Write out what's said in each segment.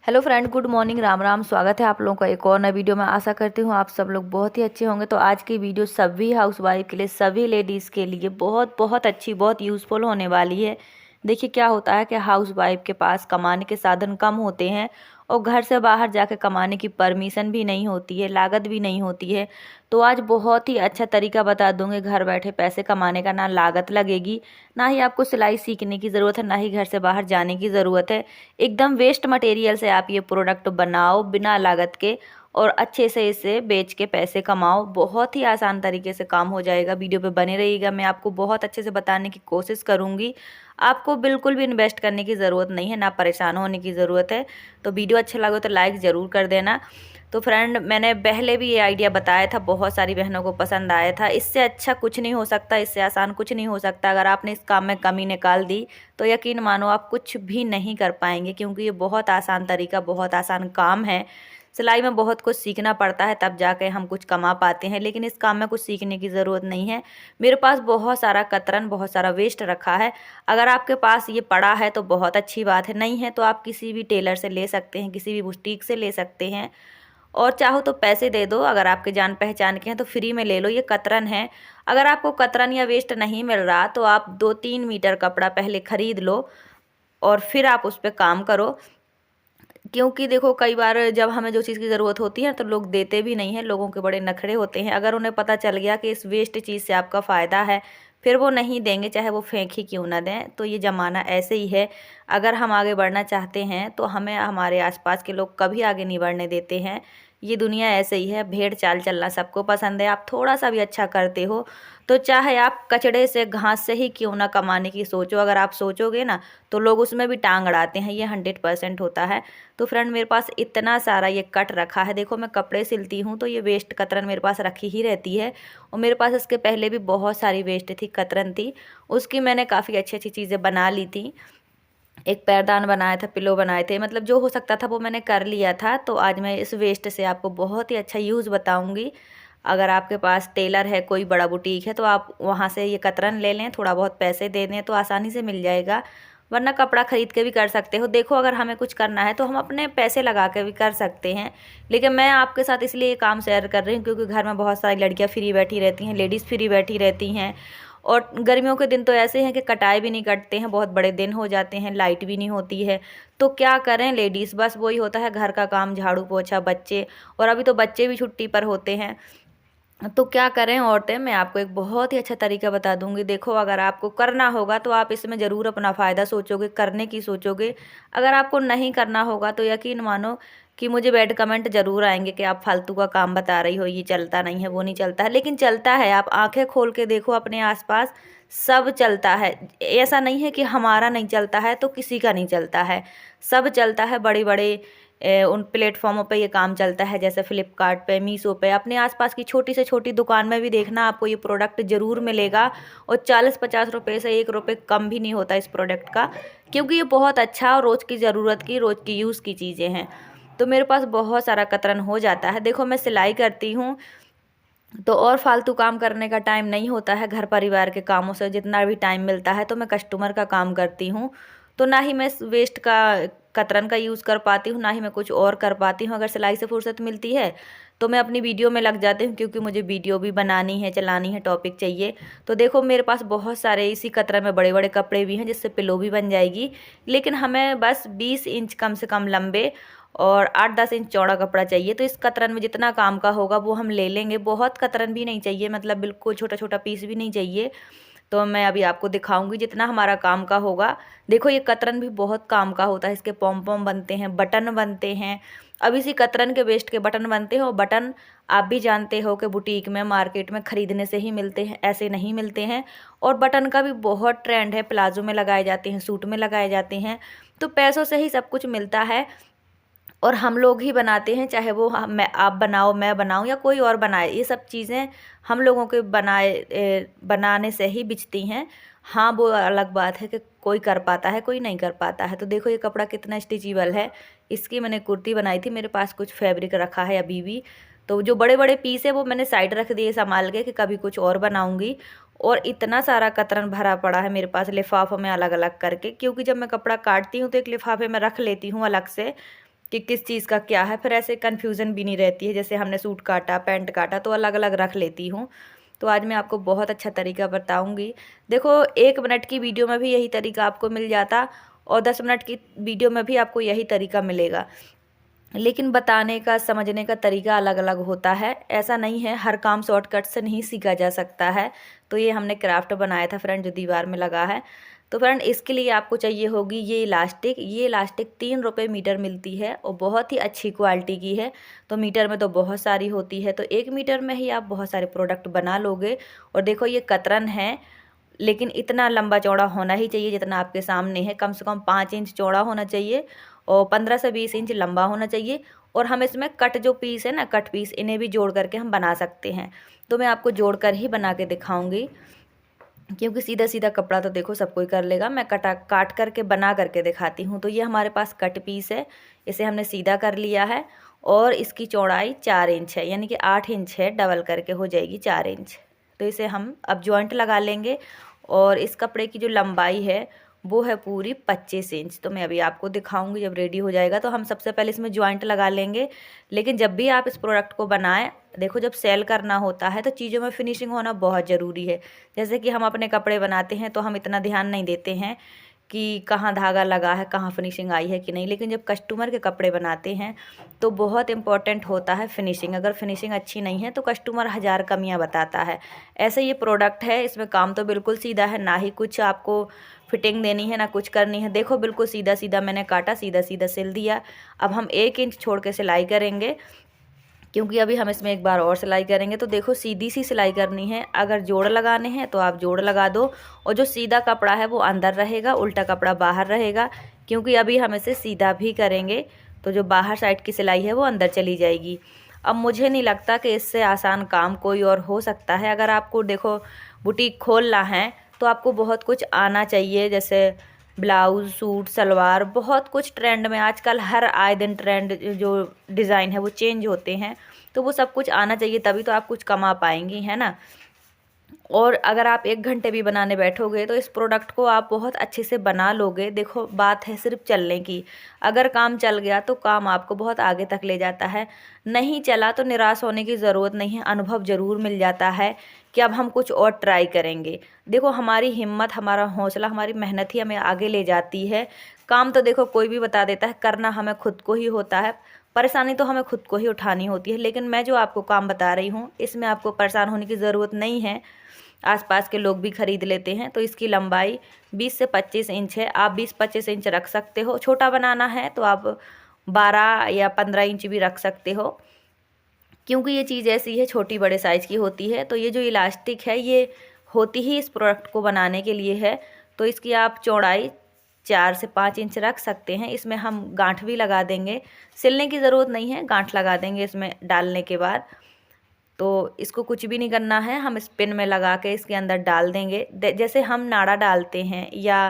Hello friend, good morning, Ram Ram. स्वागत है आप लोगों का एक और नए वीडियो में। आशा करती हूँ आप सब लोग बहुत ही अच्छे होंगे। तो आज की वीडियो सभी हाउसवाइफ के लिए, सभी लेडीज़ के लिए बहुत बहुत अच्छी, बहुत यूज़फुल होने वाली है। देखिए क्या होता है कि हाउसवाइफ के पास कमाने के साधन कम होते हैं और घर से बाहर जाके कमाने की परमिशन भी नहीं होती है, लागत भी नहीं होती है। तो आज बहुत ही अच्छा तरीका बता दूंगी घर बैठे पैसे कमाने का। ना लागत लगेगी, ना ही आपको सिलाई सीखने की ज़रूरत है, ना ही घर से बाहर जाने की ज़रूरत है। एकदम वेस्ट मटेरियल से आप ये प्रोडक्ट बनाओ बिना लागत के और अच्छे से इसे बेच के पैसे कमाओ। बहुत ही आसान तरीके से काम हो जाएगा। वीडियो पे बने रहिएगा, मैं आपको बहुत अच्छे से बताने की कोशिश करूँगी। आपको बिल्कुल भी इन्वेस्ट करने की ज़रूरत नहीं है, ना परेशान होने की ज़रूरत है। तो वीडियो अच्छा लगे तो लाइक ज़रूर कर देना। तो फ्रेंड, मैंने पहले भी ये आइडिया बताया था, बहुत सारी बहनों को पसंद आया था। इससे अच्छा कुछ नहीं हो सकता, इससे आसान कुछ नहीं हो सकता। अगर आपने इस काम में कमी निकाल दी तो यकीन मानो आप कुछ भी नहीं कर पाएंगे, क्योंकि ये बहुत आसान तरीका, बहुत आसान काम है। सिलाई में बहुत कुछ सीखना पड़ता है, तब जाके हम कुछ कमा पाते हैं, लेकिन इस काम में कुछ सीखने की ज़रूरत नहीं है। मेरे पास बहुत सारा कतरन, बहुत सारा वेस्ट रखा है। अगर आपके पास ये पड़ा है तो बहुत अच्छी बात है, नहीं है तो आप किसी भी टेलर से ले सकते हैं, किसी भी बुटीक से ले सकते हैं। और चाहो तो पैसे दे दो, अगर आपके जान पहचान के हैं तो फ्री में ले लो। ये कतरन है। अगर आपको कतरन या वेस्ट नहीं मिल रहा तो आप 2-3 मीटर कपड़ा पहले खरीद लो और फिर आप उस पर काम करो। क्योंकि देखो, कई बार जब हमें जो चीज़ की ज़रूरत होती है तो लोग देते भी नहीं हैं। लोगों के बड़े नखरे होते हैं। अगर उन्हें पता चल गया कि इस वेस्ट चीज़ से आपका फ़ायदा है, फिर वो नहीं देंगे, चाहे वो फेंक ही क्यों ना दें। तो ये ज़माना ऐसे ही है। अगर हम आगे बढ़ना चाहते हैं तो हमें हमारे आसपास के लोग कभी आगे नहीं बढ़ने देते हैं। ये दुनिया ऐसे ही है। भेड़ चाल चलना सबको पसंद है। आप थोड़ा सा भी अच्छा करते हो तो चाहे आप कचड़े से, घास से ही क्यों ना कमाने की सोचो, अगर आप सोचोगे ना तो लोग उसमें भी टांग अड़ाते हैं। ये 100% होता है। तो फ्रेंड, मेरे पास इतना सारा ये कट रखा है। देखो, मैं कपड़े सिलती हूँ तो ये वेस्ट कतरन मेरे पास रखी ही रहती है। और मेरे पास इसके पहले भी बहुत सारी वेस्ट थी, कतरन थी। उसकी मैंने काफ़ी अच्छी अच्छी चीज़ें बना ली थी। एक पैरदान बनाया था, पिलो बनाए थे, मतलब जो हो सकता था वो मैंने कर लिया था। तो आज मैं इस वेस्ट से आपको बहुत ही अच्छा यूज़ बताऊंगी। अगर आपके पास टेलर है, कोई बड़ा बुटीक है, तो आप वहाँ से ये कतरन ले लें, थोड़ा बहुत पैसे दे दें तो आसानी से मिल जाएगा। वरना कपड़ा खरीद के भी कर सकते हो। देखो, अगर हमें कुछ करना है तो हम अपने पैसे लगा के भी कर सकते हैं। लेकिन मैं आपके साथ इसलिए ये काम शेयर कर रही हूँ क्योंकि घर में बहुत सारी लड़कियाँ फ्री बैठी रहती हैं, लेडीज़ फ्री बैठी रहती हैं। और गर्मियों के दिन तो ऐसे हैं कि कटाई भी नहीं कटते हैं, बहुत बड़े दिन हो जाते हैं, लाइट भी नहीं होती है। तो क्या करें लेडीज़, बस वही होता है, घर का काम, झाड़ू पोछा, बच्चे। और अभी तो बच्चे भी छुट्टी पर होते हैं। तो क्या करें औरतें, मैं आपको एक बहुत ही अच्छा तरीका बता दूंगी। देखो, अगर आपको करना होगा तो आप इसमें ज़रूर अपना फ़ायदा सोचोगे, करने की सोचोगे। अगर आपको नहीं करना होगा तो यकीन मानो कि मुझे बैड कमेंट ज़रूर आएंगे कि आप फालतू का काम बता रही हो, ये चलता नहीं है, वो नहीं चलता है। लेकिन चलता है। आप आंखें खोल के देखो अपने आसपास, सब चलता है। ऐसा नहीं है कि हमारा नहीं चलता है तो किसी का नहीं चलता है, सब चलता है। बड़े बड़े उन प्लेटफॉर्मों पे ये काम चलता है, जैसे फ्लिपकार्ट पे, मीशो पे। अपने आसपास की छोटी से छोटी दुकान में भी देखना, आपको ये प्रोडक्ट ज़रूर मिलेगा। और 40-50 रुपये से 1 रुपये कम भी नहीं होता इस प्रोडक्ट का, क्योंकि ये बहुत अच्छा और रोज़ की ज़रूरत की, रोज़ की यूज़ की चीज़ें हैं। तो मेरे पास बहुत सारा कतरन हो जाता है। देखो, मैं सिलाई करती हूँ तो और फालतू काम करने का टाइम नहीं होता है। घर परिवार के कामों से जितना भी टाइम मिलता है तो मैं कस्टमर का काम करती हूँ। तो ना ही मैं वेस्ट का, कतरन का यूज़ कर पाती हूँ, ना ही मैं कुछ और कर पाती हूँ। अगर सिलाई से फुर्सत मिलती है तो मैं अपनी वीडियो में लग जाती हूँ, क्योंकि मुझे वीडियो भी बनानी है, चलानी है, टॉपिक चाहिए। तो देखो, मेरे पास बहुत सारे इसी कतरन में बड़े बड़े कपड़े भी हैं, जिससे पिलो भी बन जाएगी। लेकिन हमें बस 20 इंच कम से कम लंबे और 8-10 इंच चौड़ा कपड़ा चाहिए। तो इस कतरन में जितना काम का होगा वो हम ले लेंगे। बहुत कतरन भी नहीं चाहिए, मतलब बिल्कुल छोटा छोटा पीस भी नहीं चाहिए। तो मैं अभी आपको दिखाऊंगी जितना हमारा काम का होगा। देखो, ये कतरन भी बहुत काम का होता है। इसके पॉम पॉम बनते हैं, बटन बनते हैं। अब इसी कतरन के वेस्ट के बटन बनते हैं। और बटन आप भी जानते हो कि बुटीक में, मार्केट में खरीदने से ही मिलते हैं, ऐसे नहीं मिलते हैं। और बटन का भी बहुत ट्रेंड है, प्लाजो में लगाए जाते हैं, सूट में लगाए जाते हैं। तो पैसों से ही सब कुछ मिलता है और हम लोग ही बनाते हैं, चाहे वो मैं, आप बनाओ, मैं बनाऊं या कोई और बनाए। ये सब चीज़ें हम लोगों के बनाने से ही बिचती हैं। हाँ, वो अलग बात है कि कोई कर पाता है, कोई नहीं कर पाता है। तो देखो, ये कपड़ा कितना स्टिचेबल है। इसकी मैंने कुर्ती बनाई थी। मेरे पास कुछ फैब्रिक रखा है अभी भी। तो जो बड़े बड़े पीस है वो मैंने साइड रख दिए संभाल के, कि कभी कुछ और बनाऊंगी। और इतना सारा कतरन भरा पड़ा है मेरे पास लिफाफों में, अलग अलग करके, क्योंकि जब मैं कपड़ा काटती हूँ तो एक लिफाफे में रख लेती हूँ अलग से, कि किस चीज़ का क्या है, फिर ऐसे कन्फ्यूज़न भी नहीं रहती है। जैसे हमने सूट काटा, पैंट काटा तो अलग अलग रख लेती हूँ। तो आज मैं आपको बहुत अच्छा तरीका बताऊँगी। देखो 1 मिनट की वीडियो में भी यही तरीका आपको मिल जाता और 10 मिनट की वीडियो में भी आपको यही तरीका मिलेगा। लेकिन बताने का, समझने का तरीका अलग-अलग होता है। ऐसा नहीं है, हर काम शॉर्टकट से नहीं सीखा जा सकता है। तो ये हमने क्राफ्ट बनाया था फ्रेंड, जो दीवार में लगा है। तो फ्रेंड इसके लिए आपको चाहिए होगी ये इलास्टिक। ये इलास्टिक 3 रुपए मीटर मिलती है और बहुत ही अच्छी क्वालिटी की है। तो मीटर में तो बहुत सारी होती है, तो 1 मीटर में ही आप बहुत सारे प्रोडक्ट बना लोगे। और देखो ये कतरन है, लेकिन इतना लंबा चौड़ा होना ही चाहिए जितना आपके सामने है। कम से कम 5 इंच चौड़ा होना चाहिए और 15 से 20 इंच लंबा होना चाहिए। और हम इसमें कट जो पीस है ना, कट पीस, इन्हें भी जोड़ करके हम बना सकते हैं। तो मैं आपको जोड़ कर ही बना के दिखाऊंगी, क्योंकि सीधा सीधा कपड़ा तो देखो सब कोई कर लेगा। मैं काट करके बना करके दिखाती हूँ। तो ये हमारे पास कट पीस है, इसे हमने सीधा कर लिया है और इसकी चौड़ाई 4 इंच है, यानी कि 8 इंच है, डबल करके हो जाएगी 4 इंच। तो इसे हम अब जॉइंट लगा लेंगे और इस कपड़े की जो लंबाई है वो है पूरी 25 इंच। तो मैं अभी आपको दिखाऊंगी जब रेडी हो जाएगा। तो हम सबसे पहले इसमें जॉइंट लगा लेंगे। लेकिन जब भी आप इस प्रोडक्ट को बनाएं, देखो जब सेल करना होता है तो चीज़ों में फिनिशिंग होना बहुत ज़रूरी है। जैसे कि हम अपने कपड़े बनाते हैं तो हम इतना ध्यान नहीं देते हैं कि कहाँ धागा लगा है, कहाँ फिनिशिंग आई है कि नहीं। लेकिन जब कस्टमर के कपड़े बनाते हैं तो बहुत इम्पॉर्टेंट होता है फिनिशिंग। अगर फिनिशिंग अच्छी नहीं है तो कस्टमर हज़ार कमियां बताता है। ऐसे ये प्रोडक्ट है, इसमें काम तो बिल्कुल सीधा है, ना ही कुछ आपको फिटिंग देनी है ना कुछ करनी है। देखो बिल्कुल सीधा सीधा मैंने काटा, सीधा सीधा सिल दिया। अब हम 1 इंच छोड़ के सिलाई करेंगे, क्योंकि अभी हम इसमें एक बार और सिलाई करेंगे। तो देखो सीधी सी सिलाई करनी है। अगर जोड़ लगाने हैं तो आप जोड़ लगा दो और जो सीधा कपड़ा है वो अंदर रहेगा, उल्टा कपड़ा बाहर रहेगा। क्योंकि अभी हम इसे सीधा भी करेंगे तो जो बाहर साइड की सिलाई है वो अंदर चली जाएगी। अब मुझे नहीं लगता कि इससे आसान काम कोई और हो सकता है। अगर आपको देखो बुटीक खोलना है तो आपको बहुत कुछ आना चाहिए, जैसे ब्लाउज़, सूट, सलवार, बहुत कुछ ट्रेंड में आजकल हर आए दिन ट्रेंड जो डिज़ाइन है वो चेंज होते हैं। तो वो सब कुछ आना चाहिए, तभी तो आप कुछ कमा पाएंगी, है ना। और अगर आप 1 घंटे भी बनाने बैठोगे तो इस प्रोडक्ट को आप बहुत अच्छे से बना लोगे। देखो बात है सिर्फ चलने की। अगर काम चल गया तो काम आपको बहुत आगे तक ले जाता है, नहीं चला तो निराश होने की ज़रूरत नहीं है। अनुभव ज़रूर मिल जाता है कि अब हम कुछ और ट्राई करेंगे। देखो हमारी हिम्मत, हमारा हौसला, हमारी मेहनत ही हमें आगे ले जाती है। काम तो देखो कोई भी बता देता है, करना हमें खुद को ही होता है। परेशानी तो हमें खुद को ही उठानी होती है। लेकिन मैं जो आपको काम बता रही हूँ इसमें आपको परेशान होने की ज़रूरत नहीं है, आसपास के लोग भी खरीद लेते हैं। तो इसकी लंबाई 20 से 25 इंच है। आप 20-25 इंच रख सकते हो। छोटा बनाना है तो आप 12 या 15 इंच भी रख सकते हो, क्योंकि ये चीज़ ऐसी है, छोटी बड़े साइज़ की होती है। तो ये जो इलास्टिक है ये होती ही इस प्रोडक्ट को बनाने के लिए है। तो इसकी आप चौड़ाई 4 से 5 इंच रख सकते हैं। इसमें हम गांठ भी लगा देंगे, सिलने की ज़रूरत नहीं है, गांठ लगा देंगे इसमें डालने के बाद। तो इसको कुछ भी नहीं करना है, हम स्पिन में लगा के इसके अंदर डाल देंगे। जैसे हम नाड़ा डालते हैं या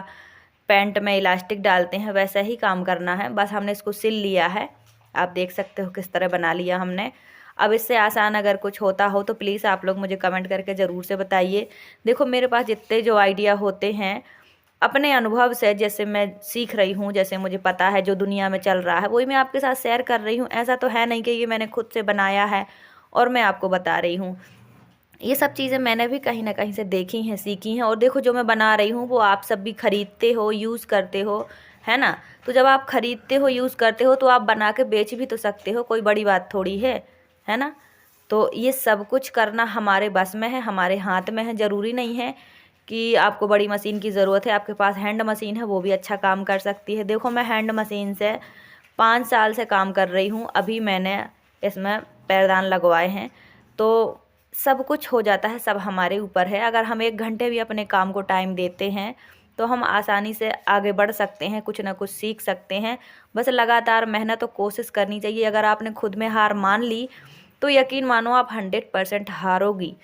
पैंट में इलास्टिक डालते हैं वैसा ही काम करना है। बस हमने इसको सिल लिया है, आप देख सकते हो किस तरह बना लिया हमने। अब इससे आसान अगर कुछ होता हो तो प्लीज़ आप लोग मुझे कमेंट करके ज़रूर से बताइए। देखो मेरे पास जितने जो आइडिया होते हैं अपने अनुभव से, जैसे मैं सीख रही हूँ, जैसे मुझे पता है जो दुनिया में चल रहा है वही मैं आपके साथ शेयर कर रही हूँ। ऐसा तो है नहीं कि ये मैंने खुद से बनाया है और मैं आपको बता रही हूँ। ये सब चीज़ें मैंने भी कहीं ना कहीं से देखी हैं, सीखी हैं। और देखो जो मैं बना रही हूँ वो आप सब भी खरीदते हो, यूज़ करते हो, है ना। तो जब आप खरीदते हो, यूज़ करते हो तो आप बना के बेच भी तो सकते हो, कोई बड़ी बात थोड़ी है ना। तो ये सब कुछ करना हमारे बस में है, हमारे हाथ में है। ज़रूरी नहीं है कि आपको बड़ी मशीन की ज़रूरत है, आपके पास हैंड मशीन है वो भी अच्छा काम कर सकती है। देखो मैं हैंड मशीन से 5 साल से काम कर रही हूँ, अभी मैंने इसमें पैरदान लगवाए हैं। तो सब कुछ हो जाता है, सब हमारे ऊपर है। अगर हम 1 घंटे भी अपने काम को टाइम देते हैं तो हम आसानी से आगे बढ़ सकते हैं, कुछ ना कुछ सीख सकते हैं। बस लगातार मेहनत और कोशिश करनी चाहिए। अगर आपने खुद में हार मान ली तो यकीन मानो आप 100% हारोगी।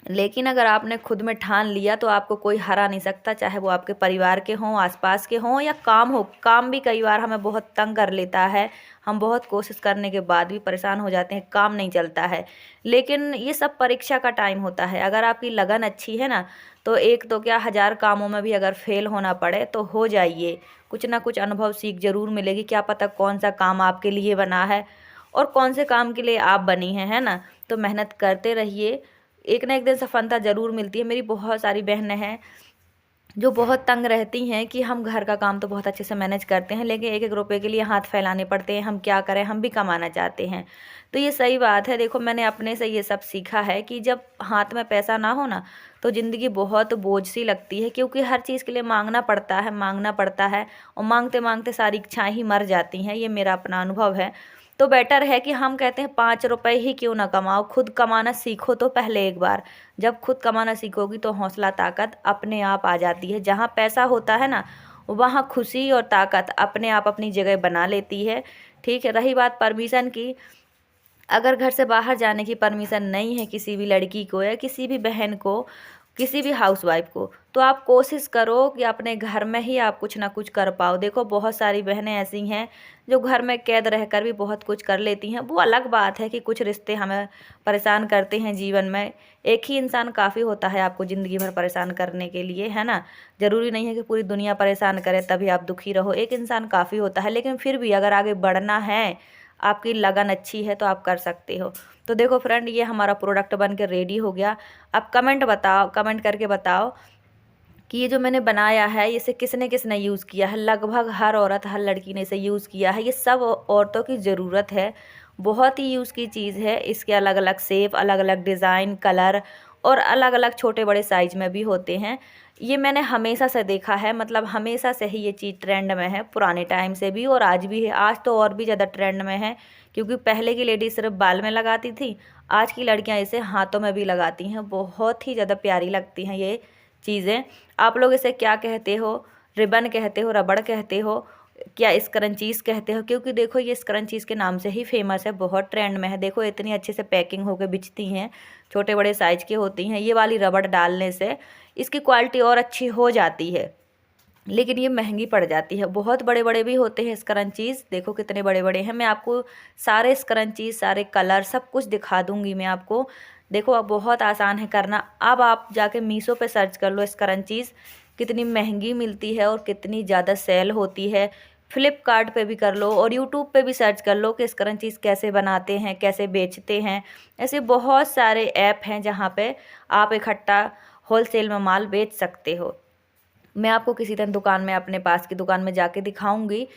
लेकिन अगर आपने खुद में ठान लिया तो आपको कोई हरा नहीं सकता, चाहे वो आपके परिवार के हों, आसपास के हों या काम हो। काम भी कई बार हमें बहुत तंग कर लेता है, हम बहुत कोशिश करने के बाद भी परेशान हो जाते हैं, काम नहीं चलता है। लेकिन ये सब परीक्षा का टाइम होता है। अगर आपकी लगन अच्छी है ना, तो एक तो क्या 1000 कामों में भी अगर फेल होना पड़े तो हो जाइए। कुछ ना कुछ अनुभव सीख जरूर मिलेगी, क्या पता कौन सा काम आपके लिए बना है और कौन से काम के लिए आप बनी हैं, है ना। तो मेहनत करते रहिए, एक ना एक दिन सफलता ज़रूर मिलती है। मेरी बहुत सारी बहनें हैं जो बहुत तंग रहती हैं कि हम घर का काम तो बहुत अच्छे से मैनेज करते हैं, लेकिन एक एक रुपए के लिए हाथ फैलाने पड़ते हैं, हम क्या करें, हम भी कमाना चाहते हैं। तो ये सही बात है। देखो मैंने अपने से ये सब सीखा है कि जब हाथ में पैसा ना हो ना, तो ज़िंदगी बहुत बोझ सी लगती है, क्योंकि हर चीज़ के लिए मांगना पड़ता है, मांगना पड़ता है, और मांगते मांगते सारी इच्छाएं ही मर जाती हैं। ये मेरा अपना अनुभव है। तो बेटर है कि हम कहते हैं 5 रुपए ही क्यों ना कमाओ, खुद कमाना सीखो तो पहले एक बार। जब खुद कमाना सीखोगी तो हौसला ताकत अपने आप आ जाती है। जहाँ पैसा होता है ना, वहाँ खुशी और ताकत अपने आप अपनी जगह बना लेती है। ठीक है, रही बात परमिशन की, अगर घर से बाहर जाने की परमिशन नहीं है किसी भी लड़की को या किसी भी बहन को, किसी भी हाउसवाइफ को, तो आप कोशिश करो कि अपने घर में ही आप कुछ ना कुछ कर पाओ। देखो बहुत सारी बहनें ऐसी हैं जो घर में कैद रहकर भी बहुत कुछ कर लेती हैं। वो अलग बात है कि कुछ रिश्ते हमें परेशान करते हैं जीवन में। एक ही इंसान काफ़ी होता है आपको ज़िंदगी भर परेशान करने के लिए, है ना। ज़रूरी नहीं है कि पूरी दुनिया परेशान करे तभी आप दुखी रहो, एक इंसान काफ़ी होता है। लेकिन फिर भी अगर आगे बढ़ना है, आपकी लगन अच्छी है, तो आप कर सकते हो। तो देखो फ्रेंड, ये हमारा प्रोडक्ट बन के रेडी हो गया। आप कमेंट करके बताओ कि ये जो मैंने बनाया है इसे किसने किसने यूज़ किया है। लगभग हर औरत, हर लड़की ने इसे यूज़ किया है। ये सब औरतों की ज़रूरत है, बहुत ही यूज़ की चीज़ है। इसके अलग अलग शेप, अलग अलग डिज़ाइन, कलर और अलग अलग छोटे बड़े साइज में भी होते हैं। ये मैंने हमेशा से देखा है, मतलब हमेशा से ही ये चीज़ ट्रेंड में है, पुराने टाइम से भी और आज भी है। आज तो और भी ज़्यादा ट्रेंड में है, क्योंकि पहले की लेडीज सिर्फ बाल में लगाती थी, आज की लड़कियां इसे हाथों में भी लगाती हैं। बहुत ही ज़्यादा प्यारी लगती हैं ये चीज़ें। आप लोग इसे क्या कहते हो, रिबन कहते हो, रबड़ कहते हो, क्या स्क्रंचीज़ कहते हो? क्योंकि देखो ये स्क्रंचीज़ के नाम से ही फेमस है, बहुत ट्रेंड में है। देखो इतनी अच्छे से पैकिंग होकर बिचती हैं, छोटे बड़े साइज की होती हैं। ये वाली रबड़ डालने से इसकी क्वालिटी और अच्छी हो जाती है, लेकिन ये महंगी पड़ जाती है। बहुत बड़े बड़े भी होते हैं स्क्रंचीज़, देखो कितने बड़े बड़े हैं। मैं आपको सारे स्क्रंचीज़, सारे कलर, सब कुछ दिखा दूंगी मैं आपको। देखो अब बहुत आसान है करना। अब आप जाके मीशो पे सर्च कर लो स्क्रंचीज़, कितनी महंगी मिलती है और कितनी ज़्यादा सेल होती है। फ्लिपकार्ट पे भी कर लो और यूट्यूब पे भी सर्च कर लो कि स्क्रंचीज़ कैसे बनाते हैं, कैसे बेचते हैं। ऐसे बहुत सारे ऐप हैं जहाँ पे आप इकट्ठा होलसेल में माल बेच सकते हो। मैं आपको किसी दिन दुकान में, अपने पास की दुकान में जाके दिखाऊंगी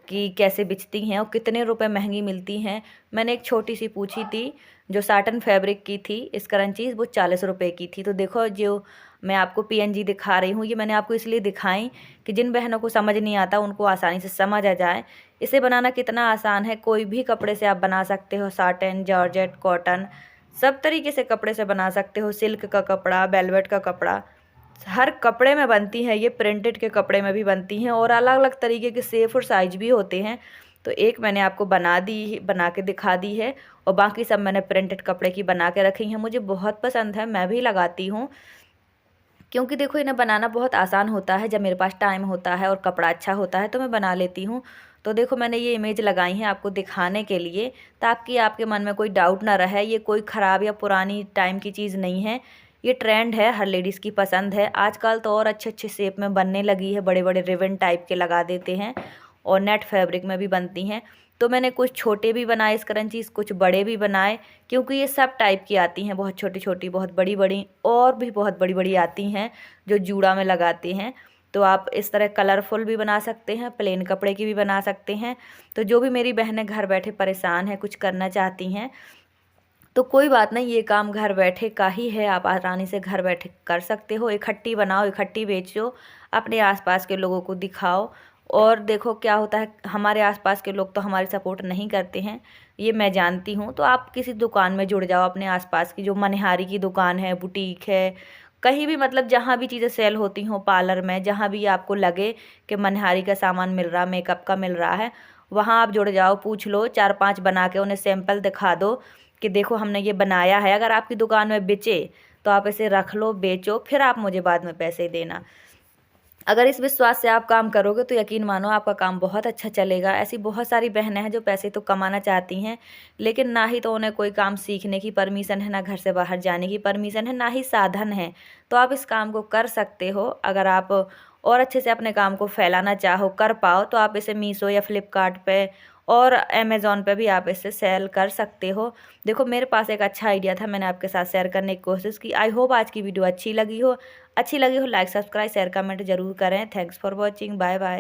कि कैसे बिचती हैं और कितने रुपए महंगी मिलती हैं। मैंने एक छोटी सी पूछी थी जो साटन फैब्रिक की थी स्क्रंचीज़, वो 40 रुपए की थी। तो देखो जो मैं आपको पीएनजी दिखा रही हूँ, ये मैंने आपको इसलिए दिखाई कि जिन बहनों को समझ नहीं आता उनको आसानी से समझ आ जाए। इसे बनाना कितना आसान है, कोई भी कपड़े से आप बना सकते हो। साटन, जॉर्जेट, कॉटन, सब तरीके से कपड़े से बना सकते हो। सिल्क का कपड़ा, वेलवेट का कपड़ा, हर कपड़े में बनती हैं। ये प्रिंटेड के कपड़े में भी बनती हैं और अलग अलग तरीके के शेप और साइज भी होते हैं। तो एक मैंने आपको बना के दिखा दी है और बाकी सब मैंने प्रिंटेड कपड़े की बना के रखी हैं। मुझे बहुत पसंद है, मैं भी लगाती हूँ, क्योंकि देखो इन्हें बनाना बहुत आसान होता है। जब मेरे पास टाइम होता है और कपड़ा अच्छा होता है तो मैं बना लेती हूँ। तो देखो मैंने ये इमेज लगाई है आपको दिखाने के लिए, ताकि आपके मन में कोई डाउट ना रहे। ये कोई ख़राब या पुरानी टाइम की चीज़ नहीं है, ये ट्रेंड है, हर लेडीज़ की पसंद है। आजकल तो और अच्छे अच्छे शेप में बनने लगी है, बड़े बड़े रिबन टाइप के लगा देते हैं और नेट फैब्रिक में भी बनती हैं। तो मैंने कुछ छोटे भी बनाए स्क्रंचीज़, कुछ बड़े भी बनाए, क्योंकि ये सब टाइप की आती हैं, बहुत छोटी छोटी, बहुत बड़ी बड़ी और भी बहुत बड़ी बड़ी आती हैं जो जूड़ा में लगाते हैं। तो आप इस तरह कलरफुल भी बना सकते हैं, प्लेन कपड़े की भी बना सकते हैं। तो जो भी मेरी बहनें घर बैठे परेशान हैं, कुछ करना चाहती हैं, तो कोई बात नहीं, ये काम घर बैठे का ही है, आप आसानी से घर बैठे कर सकते हो। इकट्ठी बनाओ, इकट्ठी बेचो, अपने आसपास के लोगों को दिखाओ। और देखो क्या होता है, हमारे आसपास के लोग तो हमारी सपोर्ट नहीं करते हैं, ये मैं जानती हूँ। तो आप किसी दुकान में जुड़ जाओ, अपने आसपास की जो मनिहारी की दुकान है, बुटीक है, कहीं भी, मतलब जहाँ भी चीज़ें सेल होती हों, पार्लर में, जहाँ भी आपको लगे कि मनिहारी का सामान मिल रहा, मेकअप का मिल रहा है, वहाँ आप जुड़ जाओ। पूछ लो, 4-5 बना के उन्हें सैंपल दिखा दो कि देखो हमने ये बनाया है। अगर आपकी दुकान में बिचे तो आप इसे रख लो, बेचो, फिर आप मुझे बाद में पैसे देना। अगर इस विश्वास से आप काम करोगे तो यकीन मानो आपका काम बहुत अच्छा चलेगा। ऐसी बहुत सारी बहनें हैं जो पैसे तो कमाना चाहती हैं, लेकिन ना ही तो उन्हें कोई काम सीखने की परमिशन है, ना घर से बाहर जाने की परमिशन है, ना ही साधन है। तो आप इस काम को कर सकते हो। अगर आप और अच्छे से अपने काम को फैलाना चाहो, कर पाओ, तो आप इसे मीशो या फ्लिपकार्ट पे और अमेज़न पे भी आप इसे सेल कर सकते हो। देखो, मेरे पास एक अच्छा आइडिया था, मैंने आपके साथ शेयर करने की कोशिश की। आई होप आज की वीडियो अच्छी लगी हो। लाइक, सब्सक्राइब, शेयर, कमेंट ज़रूर करें। Thanks for watching. Bye bye.